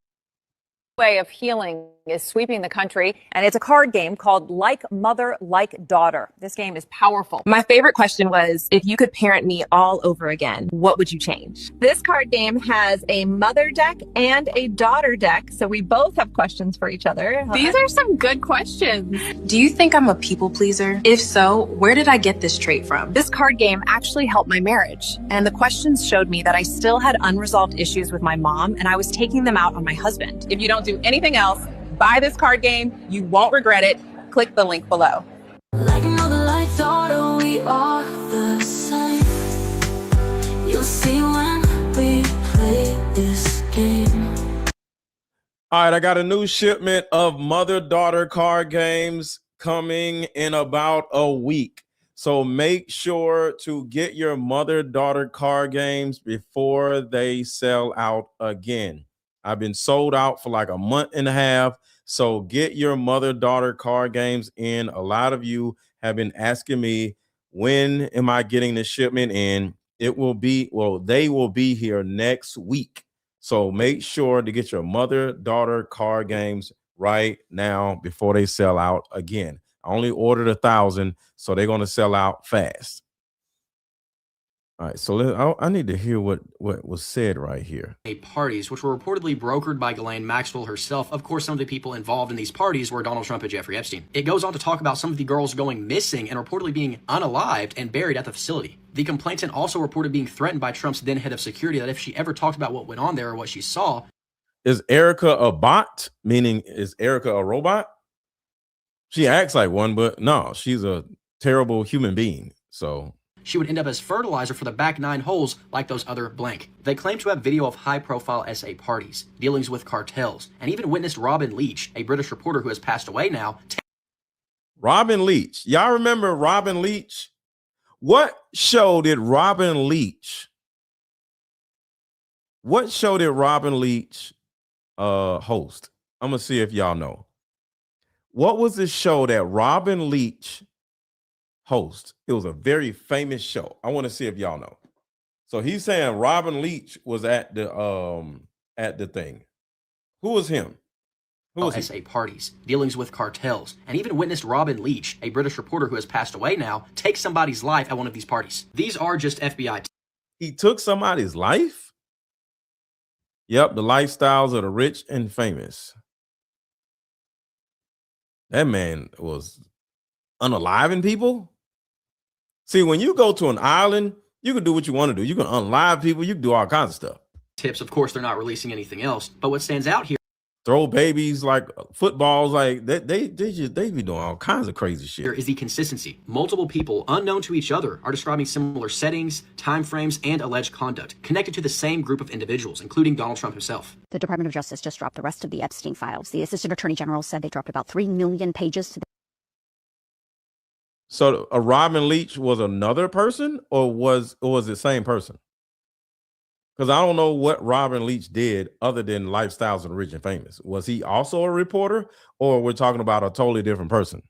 Way of healing is sweeping the country, and it's a card game called Like Mother, Like Daughter. This game is powerful. My favorite question was, if you could parent me all over again, what would you change? This card game has a mother deck and a daughter deck, so we both have questions for each other. These are some good questions. Do you think I'm a people pleaser? If so, where did I get this trait from? This card game actually helped my marriage, and the questions showed me that I still had unresolved issues with my mom, and I was taking them out on my husband. If you don't do anything else, buy this card game. You won't regret it. Click the link below. Like mother, like daughter, we are the same. You'll see when we play this game. All right, I got a new shipment of mother-daughter card games coming in about a week. So make sure to get your mother-daughter card games before they sell out again. I've been sold out for like a month and a half. So get your mother-daughter card games in. A lot of you have been asking me, when am I getting the shipment in? It will be, well, they will be here next week. So make sure to get your mother-daughter card games right now before they sell out again. I only ordered 1,000, so they're going to sell out fast. All right, so I need to hear what was said right here. Parties, which were reportedly brokered by Ghislaine Maxwell herself. Of course, some of the people involved in these parties were Donald Trump and Jeffrey Epstein. It goes on to talk about some of the girls going missing and reportedly being unalived and buried at the facility. The complainant also reported being threatened by Trump's then head of security that if she ever talked about what went on there or what she saw. Is Erica a bot? Meaning, is Erica a robot? She acts like one, but no, she's a terrible human being. So she would end up as fertilizer for the back 9 holes like those other blank. They claim to have video of high-profile SA parties, dealings with cartels, and even witnessed Robin Leach, a British reporter who has passed away now. Robin Leach. Y'all remember Robin Leach? What show did Robin Leach host? I'm going to see if y'all know. What was the show that Robin Leach host. It was a very famous show. I want to see if y'all know. So he's saying Robin Leach was at the thing. Who was him? Who was SA parties, dealings with cartels, and even witnessed Robin Leach, a British reporter who has passed away now, take somebody's life at one of these parties. These are just FBI. He took somebody's life? Yep, the lifestyles of the rich and famous. That man was unaliving people. See, when you go to an island, you can do what you want to do. You can unalive people. You can do all kinds of stuff. Tips, of course, they're not releasing anything else. But what stands out here throw babies like footballs, like they be doing all kinds of crazy shit. Here is the consistency. Multiple people unknown to each other are describing similar settings, timeframes, and alleged conduct connected to the same group of individuals, including Donald Trump himself. The Department of Justice just dropped the rest of the Epstein files. The Assistant Attorney General said they dropped about 3 million pages to the So a Robin Leach was another person, or was the same person? Because I don't know what Robin Leach did other than lifestyles of the rich and famous. Was he also a reporter, or we're talking about a totally different person?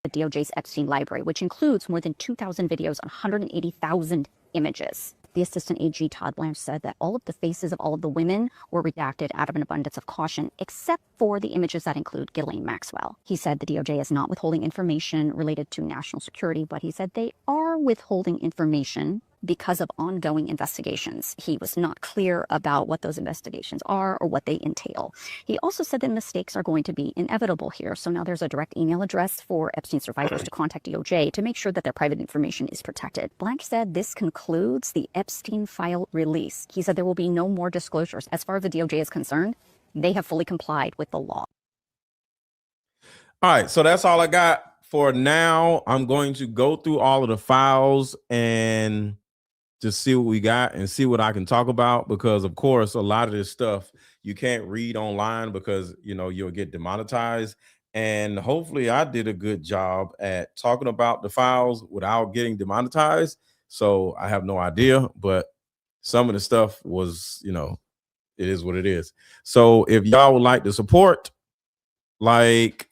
The DOJ's Epstein library, which includes more than 2,000 videos and 180,000 images. The Assistant AG Todd Blanche said that all of the faces of all of the women were redacted out of an abundance of caution, except for the images that include Ghislaine Maxwell. He said the DOJ is not withholding information related to national security, but he said they are withholding information because of ongoing investigations. He was not clear about what those investigations are or what they entail. He also said that mistakes are going to be inevitable here. So now there's a direct email address for Epstein survivors to contact DOJ to make sure that their private information is protected. Blanche said this concludes the Epstein file release. He said there will be no more disclosures. As far as the DOJ is concerned, they have fully complied with the law. All right, so that's all I got for now. I'm going to go through all of the files and just see what we got and see what I can talk about, because of course a lot of this stuff you can't read online because you'll get demonetized. And hopefully I did a good job at talking about the files without getting demonetized. So I have no idea, but some of the stuff was, it is what it is. So if y'all would like to support like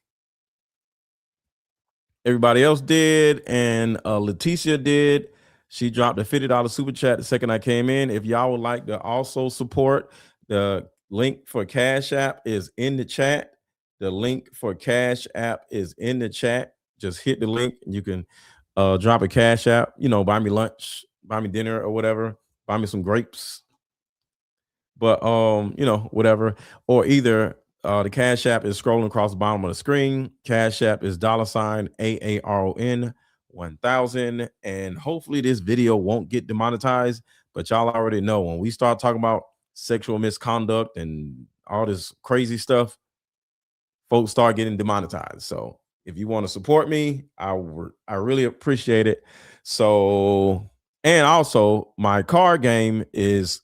everybody else did and Leticia did, she dropped a $50 super chat the second I came in. If y'all would like to also support, the link for Cash App is in the chat. The link for Cash App is in the chat. Just hit the link and you can drop a Cash App, buy me lunch, buy me dinner or whatever, buy me some grapes. But whatever. Or either the Cash App is scrolling across the bottom of the screen. Cash App is $AARON 1000, and hopefully this video won't get demonetized. But y'all already know when we start talking about sexual misconduct and all this crazy stuff, folks start getting demonetized. So if you want to support me, I really appreciate it. So, and also my card game is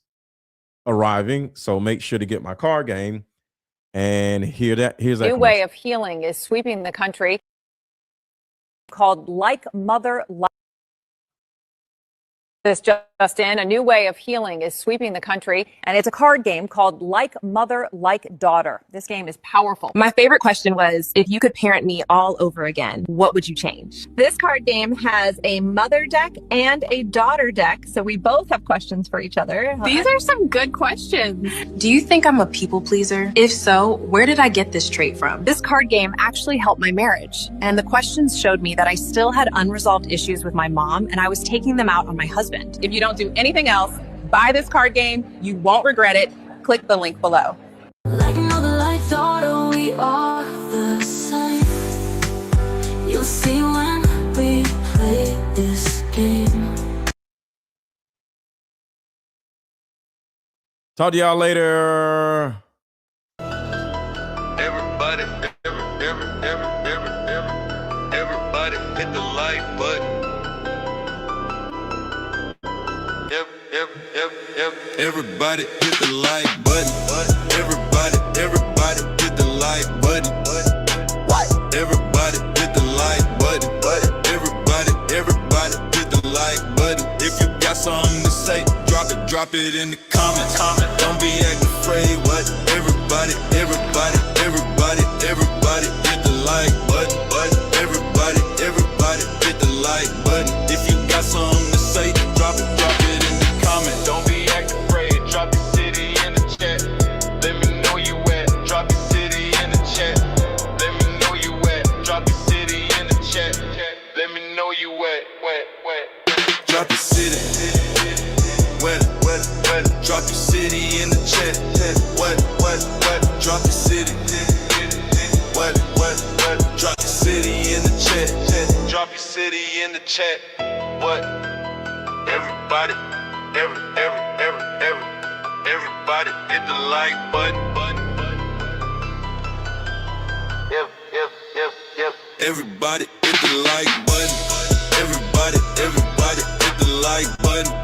arriving, so make sure to get my card game. And here's that new way of healing is sweeping the country, called Like Mother Like. This just in, a new way of healing is sweeping the country, and it's a card game called Like Mother Like Daughter. This game is powerful. My favorite question was, if you could parent me all over again, what would you change? This card game has a mother deck and a daughter deck, so we both have questions for each other. These are some good questions. Do you think I'm a people pleaser? If so, where did I get this trait from? This card game actually helped my marriage, and the questions showed me that I still had unresolved issues with my mom, and I was taking them out on my husband. If you don't do anything else, buy this card game. You won't regret it. Click the link below. Like another light thought, we are the same. You'll see when we play this game. Talk to y'all later. Everybody hit the like button. Everybody hit the like button. Everybody hit the like button. Everybody hit the like button. Everybody hit the like button. If you got something to say, drop it in the comments. Don't be acting afraid. What? Everybody hit the like button. Everybody hit the like like button. If you got something to say, drop it in the comment. Don't be acting afraid, drop your city in the chat. Let me know you at, drop your city in the chat. Let me know you at, drop your city in the chat. Let me know you at, drop your city. What? Drop your city in the chat. What? Drop your city. What? Drop your city in the chat. Drop your city in the chat. What? Everybody, everybody hit the like button. Everybody hit the like button. Everybody hit the like button.